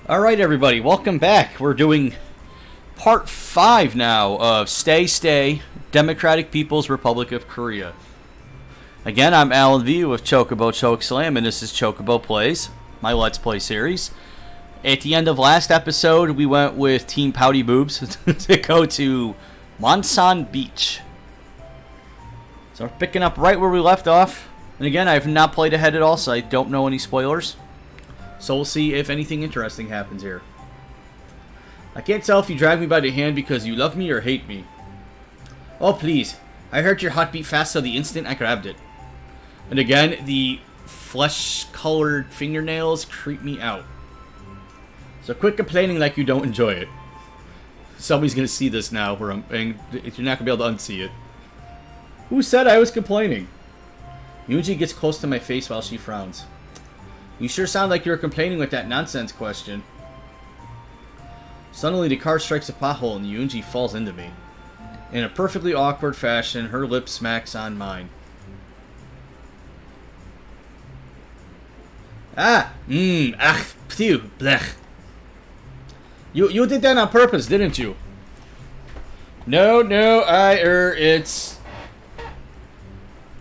Alright everybody, welcome back. We're doing part 5 now of Stay, Democratic People's Republic of Korea. Again, I'm Alan V with Chocobo Chokeslam, and this is Chocobo Plays, my Let's Play series. At the end of last episode, we went with Team Pouty Boobs to go to Wonsan Beach. So we're picking up right where we left off. And again, I have not played ahead at all, so I don't know any spoilers. So we'll see if anything interesting happens here. I can't tell if you drag me by the hand because you love me or hate me. Oh, please. I heard your heartbeat fast so the instant I grabbed it. And again, the flesh-colored fingernails creep me out. So quit complaining like you don't enjoy it. Somebody's going to see this now, and you're not going to be able to unsee it. Who said I was complaining? Eunji gets close to my face while she frowns. You sure sound like you were complaining with that nonsense question. Suddenly, the car strikes a pothole and Eunji falls into me. In a perfectly awkward fashion, her lip smacks on mine. Phew, blech. You did that on purpose, didn't you? No, it's...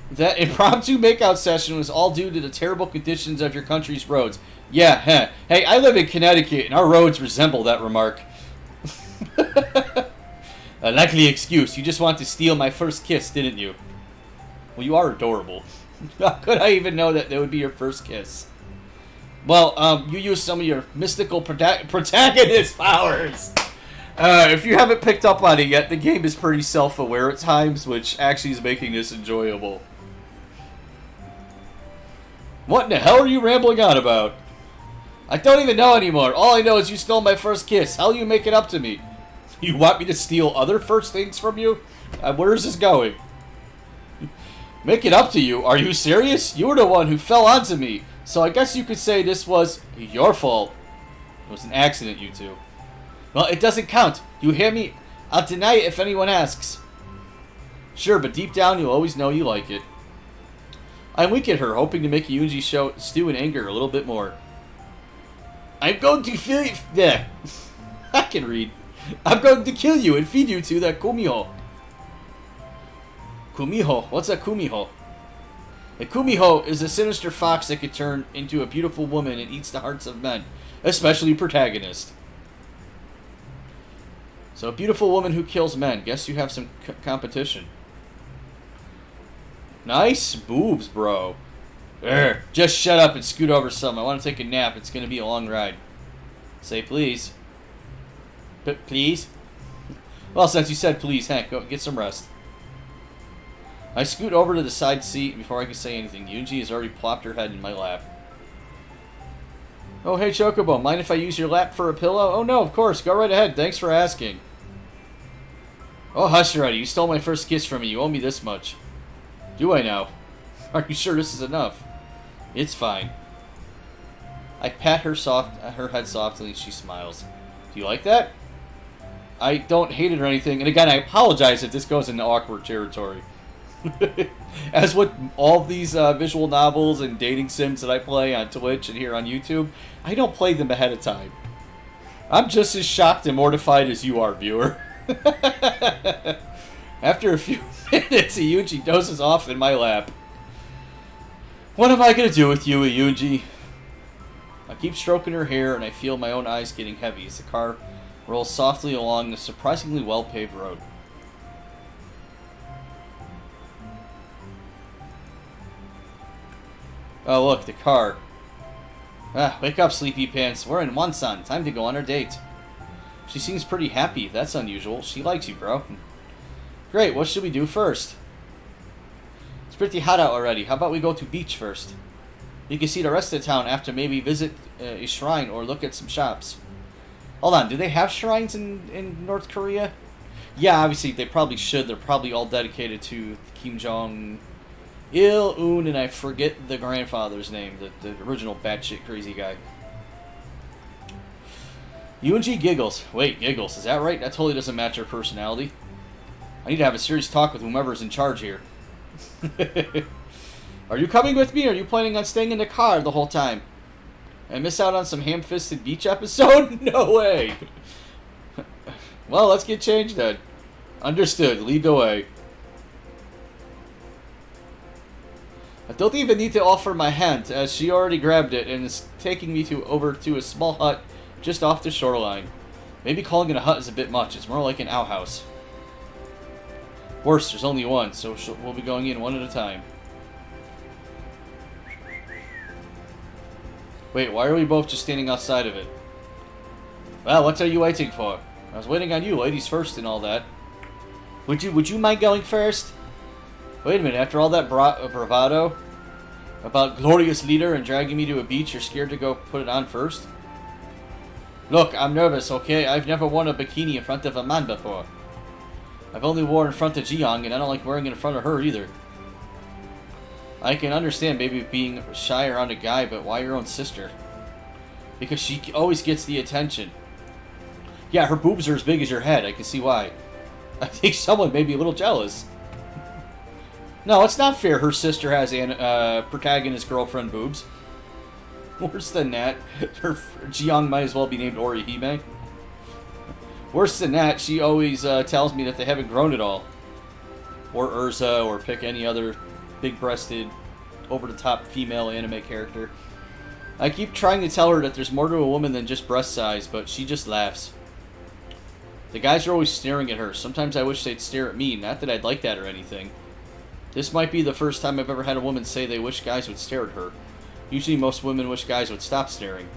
That impromptu makeout session was all due to the terrible conditions of your country's roads. Yeah, heh. Hey, I live in Connecticut, and our roads resemble that remark. A likely excuse. You just want to steal my first kiss, didn't you? Well, you are adorable. How could I even know that would be your first kiss? Well, you use some of your mystical protagonist powers. If you haven't picked up on it yet, the game is pretty self-aware at times, which actually is making this enjoyable. What in the hell are you rambling on about? I don't even know anymore. All I know is you stole my first kiss. How will you make it up to me? You want me to steal other first things from you? Where is this going? Make it up to you? Are you serious? You were the one who fell onto me. So I guess you could say this was your fault. It was an accident, you two. Well, it doesn't count. You hear me? I'll deny it if anyone asks. Sure, but deep down you'll always know you like it. I wink at her, hoping to make Eunji stew in anger a little bit more. I'm going to feel it. There. I can read. I'm going to kill you and feed you to that kumiho. Kumiho? What's a kumiho? A kumiho is a sinister fox that can turn into a beautiful woman and eats the hearts of men, especially protagonists. So a beautiful woman who kills men. Guess you have some competition. Nice boobs, bro. Just shut up and scoot over some. I want to take a nap. It's going to be a long ride. Say please. Please? Well, since you said please, Hank, go get some rest. I scoot over to the side seat before I can say anything. Eunji has already plopped her head in my lap. Oh, hey, Chocobo. Mind if I use your lap for a pillow? Oh, no, of course. Go right ahead. Thanks for asking. Oh, hush already. You stole my first kiss from me. You owe me this much. Do I now? Are you sure this is enough? It's fine. I pat her head softly. She smiles. Do you like that? I don't hate it or anything. And again, I apologize if this goes into awkward territory. As with all these visual novels and dating sims that I play on Twitch and here on YouTube, I don't play them ahead of time. I'm just as shocked and mortified as you are, viewer. After a few minutes, Eunji dozes off in my lap. What am I going to do with you, Eunji? I keep stroking her hair and I feel my own eyes getting heavy as the car rolls softly along the surprisingly well-paved road. Oh, look, the car. Wake up, sleepy pants. We're in Wonsan. Time to go on our date. She seems pretty happy. That's unusual. She likes you, bro. Great, what should we do first? It's pretty hot out already. How about we go to beach first? You can see the rest of the town after, maybe visit a shrine or look at some shops. Hold on, do they have shrines in North Korea? Yeah, obviously they probably should. They're probably all dedicated to Kim Jong-il, and I forget the grandfather's name, the original batshit crazy guy. Eunji giggles. Wait, giggles, is that right? That totally doesn't match her personality. I need to have a serious talk with whomever's in charge here. Are you coming with me, or are you planning on staying in the car the whole time? I miss out on some ham-fisted beach episode? No way! Well, let's get changed then. Understood. Lead the way. I don't even need to offer my hand, as she already grabbed it and is taking me over to a small hut just off the shoreline. Maybe calling it a hut is a bit much. It's more like an outhouse. Worse, there's only one, so we'll be going in one at a time. Wait, why are we both just standing outside of it? Well, what are you waiting for? I was waiting on you, ladies first and all that. Would you mind going first? Wait a minute, after all that bravado about glorious leader and dragging me to a beach, you're scared to go put it on first? Look, I'm nervous, okay? I've never worn a bikini in front of a man before. I've only worn in front of Jiyoung, and I don't like wearing it in front of her either. I can understand maybe being shy around a guy, but why your own sister? Because she always gets the attention. Yeah, her boobs are as big as your head, I can see why. I think someone may be a little jealous. No, it's not fair her sister has protagonist girlfriend boobs. Worse than that, her Jiyoung might as well be named Orihime. Worse than that, she always tells me that they haven't grown at all. Or Urza, or pick any other big-breasted, over-the-top female anime character. I keep trying to tell her that there's more to a woman than just breast size, but she just laughs. The guys are always staring at her. Sometimes I wish they'd stare at me, not that I'd like that or anything. This might be the first time I've ever had a woman say they wish guys would stare at her. Usually most women wish guys would stop staring.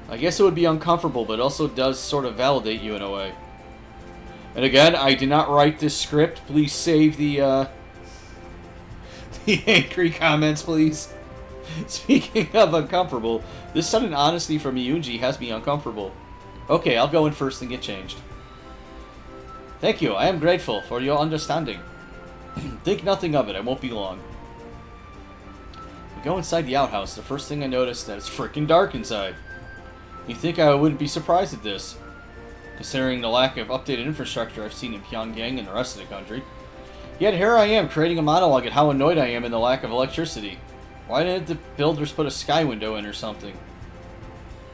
I guess it would be uncomfortable, but also does sort of validate you in a way. And again, I did not write this script. Please save the angry comments, please. Speaking of uncomfortable, this sudden honesty from Eunji has me uncomfortable. Okay, I'll go in first and get changed. Thank you, I am grateful for your understanding. Think nothing of it, I won't be long. We go inside the outhouse. The first thing I notice is that it's freaking dark inside. You'd think I wouldn't be surprised at this, considering the lack of updated infrastructure I've seen in Pyongyang and the rest of the country. Yet here I am, creating a monologue at how annoyed I am in the lack of electricity. Why didn't the builders put a sky window in or something?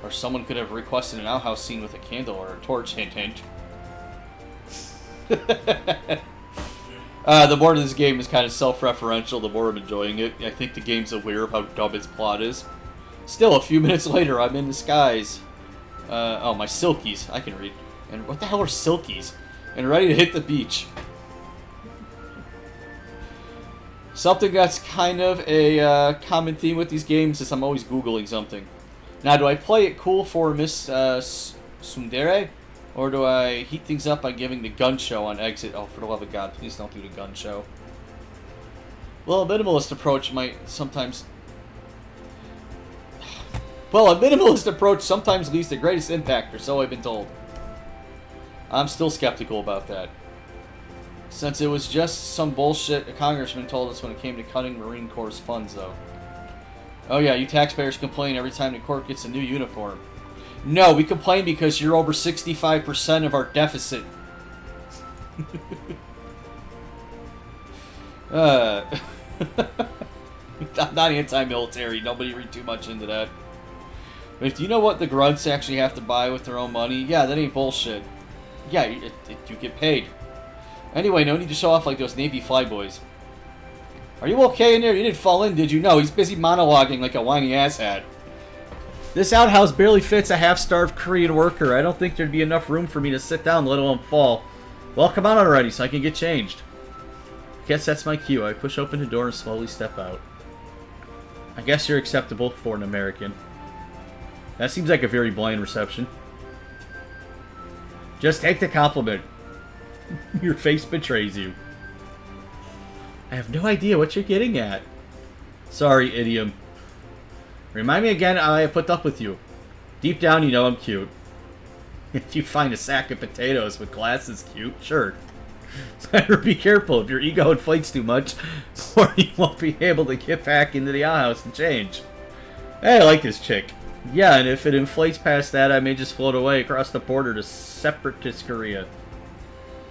Or someone could have requested an outhouse scene with a candle or a torch, hint hint. The more this game is kind of self-referential, the more I'm enjoying it. I think the game's aware of how dumb its plot is. Still, a few minutes later, I'm in the skies. Oh, my silkies. I can read. And what the hell are silkies? And ready to hit the beach. Something that's kind of a common theme with these games is I'm always Googling something. Now, do I play it cool for Miss Tsundere? Or do I heat things up by giving the gun show on exit? Oh, for the love of God, please don't do the gun show. Well, a minimalist approach sometimes leaves the greatest impact, or so I've been told. I'm still skeptical about that. Since it was just some bullshit a congressman told us when it came to cutting Marine Corps' funds, though. Oh yeah, you taxpayers complain every time the court gets a new uniform. No, we complain because you're over 65% of our deficit. I'm not anti-military. Nobody read too much into that. But do you know what the grunts actually have to buy with their own money? Yeah, that ain't bullshit. Yeah, you get paid. Anyway, no need to show off like those Navy flyboys. Are you okay in there? You didn't fall in, did you? No, he's busy monologuing like a whiny asshat. This outhouse barely fits a half-starved Korean worker. I don't think there'd be enough room for me to sit down, let alone fall. Well, come on already so I can get changed. Guess that's my cue. I push open the door and slowly step out. I guess you're acceptable for an American. That seems like a very bland reception. Just take the compliment. Your face betrays you. I have no idea what you're getting at. Sorry, idiom. Remind me again how I put up with you. Deep down, you know I'm cute. If you find a sack of potatoes with glasses cute, sure. Better be careful if your ego inflates too much, or you won't be able to get back into the outhouse and change. Hey, I like this chick. Yeah, and if it inflates past that, I may just float away across the border to separatist Korea.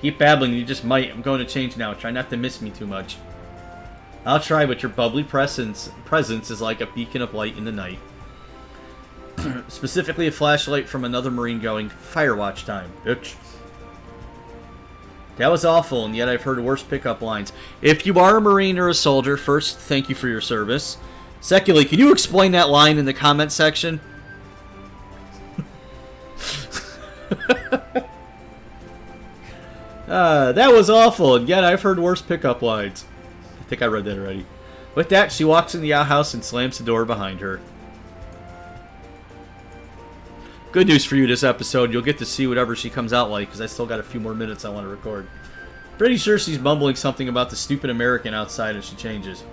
Keep babbling, you just might. I'm going to change now. Try not to miss me too much. I'll try, but your bubbly presence is like a beacon of light in the night. Specifically a flashlight from another Marine going, Firewatch time, bitch. That was awful, and yet I've heard worse pickup lines. If you are a Marine or a soldier, first, thank you for your service. Secondly, can you explain that line in the comment section? That was awful, and yet I've heard worse pickup lines. I think I read that already. With that, she walks in the outhouse and slams the door behind her. Good news for you this episode, you'll get to see whatever she comes out like, because I still got a few more minutes I want to record. Pretty sure she's mumbling something about the stupid American outside as she changes.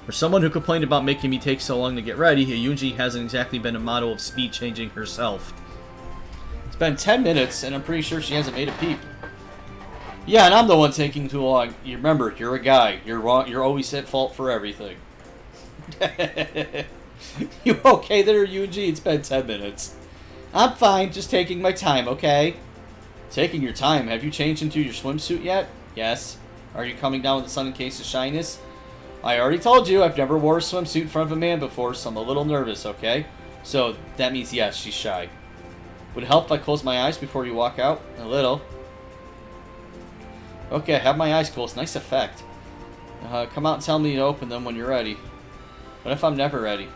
For someone who complained about making me take so long to get ready, Eunji hasn't exactly been a model of speed changing herself. It's been 10 minutes, and I'm pretty sure she hasn't made a peep. Yeah, and I'm the one taking too long. You remember, you're a guy. You're wrong. You're always at fault for everything. You okay there, Eunji? It's been 10 minutes. I'm fine, just taking my time, okay? Taking your time? Have you changed into your swimsuit yet? Yes. Are you coming down with the sun in case of shyness? I already told you I've never wore a swimsuit in front of a man before, so I'm a little nervous, okay? So, that means yes, she's shy. Would it help if I close my eyes before you walk out? A little. Okay, I have my eyes closed. Nice effect. Come out and tell me to open them when you're ready. What if I'm never ready?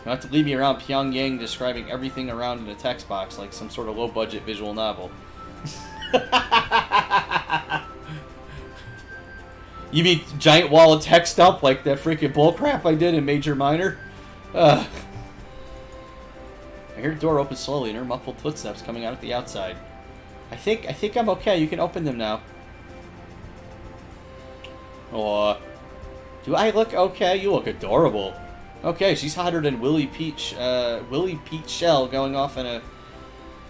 You have to leave me around Pyongyang describing everything around in a text box like some sort of low-budget visual novel. You mean giant wall of text up like that freaking bullcrap I did in Major Minor? I hear the door open slowly and her muffled footsteps coming out of the outside. I think I'm okay. You can open them now. Oh, do I look okay? You look adorable. Okay, she's hotter than Willie Pete Shell going off in a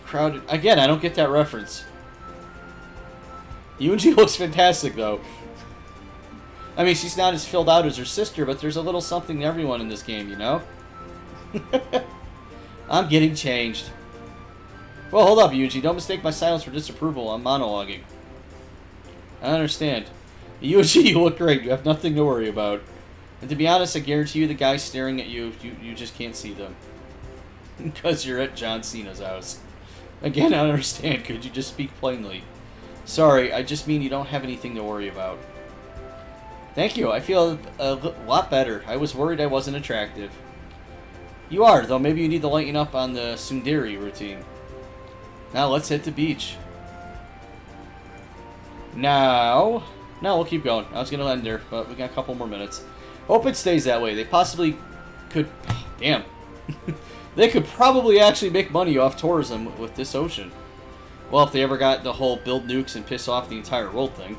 crowded... Again, I don't get that reference. Eunji looks fantastic, though. I mean, she's not as filled out as her sister, but there's a little something to everyone in this game, you know? I'm getting changed. Well, hold up, Eunji. Don't mistake my silence for disapproval. I'm monologuing. I understand. Eunji, you look great. You have nothing to worry about. And to be honest, I guarantee you the guys staring at you, you just can't see them. Because you're at John Cena's house. Again, I don't understand. Could you just speak plainly? Sorry, I just mean you don't have anything to worry about. Thank you. I feel a lot better. I was worried I wasn't attractive. You are, though maybe you need to lighten up on the tsundere routine. Now let's hit the beach. No, we'll keep going. I was going to end there, but we got a couple more minutes. Hope it stays that way. They possibly could... Damn. They could probably actually make money off tourism with this ocean. Well, if they ever got the whole build nukes and piss off the entire world thing.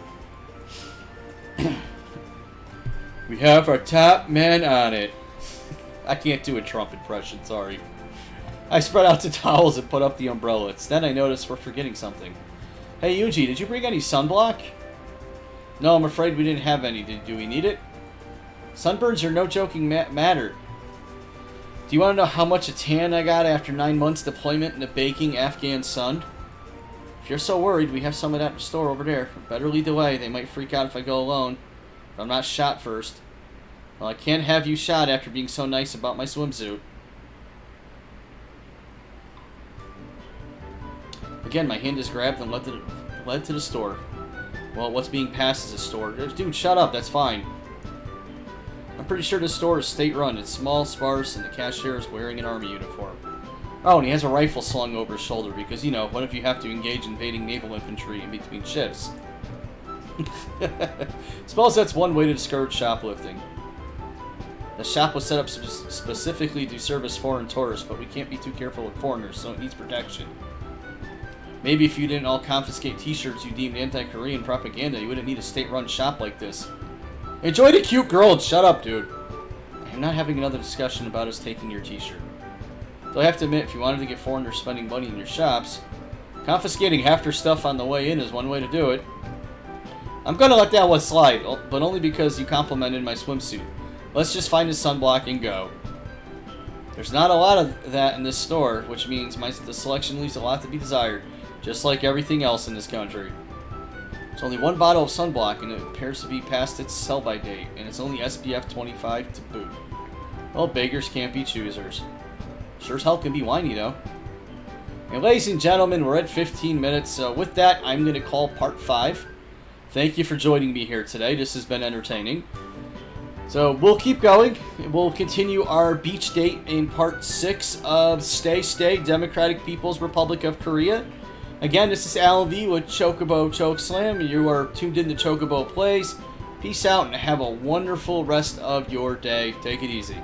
We have our top man on it. I can't do a Trump impression, sorry. I spread out the towels and put up the umbrellas. Then I noticed we're forgetting something. Hey, Eunji, did you bring any sunblock? No, I'm afraid we didn't have any. Do we need it? Sunburns are no joking matter. Do you want to know how much a tan I got after 9 months deployment in the baking Afghan sun? If you're so worried, we have some of that store over there. Better lead the way. They might freak out if I go alone. If I'm not shot first. Well, I can't have you shot after being so nice about my swimsuit. Again, my hand is grabbed and led to the store. Well, what's being passed is a store. Dude, shut up. That's fine. I'm pretty sure this store is state-run. It's small, sparse, and the cashier is wearing an army uniform. Oh, and he has a rifle slung over his shoulder because, you know, what if you have to engage invading naval infantry in between shifts? Suppose that's one way to discourage shoplifting. The shop was set up specifically to service foreign tourists, but we can't be too careful with foreigners, so it needs protection. Maybe if you didn't all confiscate t-shirts you deemed anti-Korean propaganda, you wouldn't need a state-run shop like this. Enjoy the cute girl and shut up, dude. I'm not having another discussion about us taking your t-shirt. Though I have to admit, if you wanted to get foreigners spending money in your shops, confiscating half their stuff on the way in is one way to do it. I'm gonna let that one slide, but only because you complimented my swimsuit. Let's just find a sunblock and go. There's not a lot of that in this store, which means the selection leaves a lot to be desired, just like everything else in this country. There's only one bottle of sunblock, and it appears to be past its sell-by date, and it's only SPF 25 to boot. Well, beggars can't be choosers. Sure as hell can be whiny, though. And ladies and gentlemen, we're at 15 minutes, so with that, I'm going to call part 5. Thank you for joining me here today. This has been entertaining. So we'll keep going. We'll continue our beach date in part 6 of Stay, Democratic People's Republic of Korea. Again, this is Alan V with Chocobo Chokeslam. You are tuned in to Chocobo Plays. Peace out and have a wonderful rest of your day. Take it easy.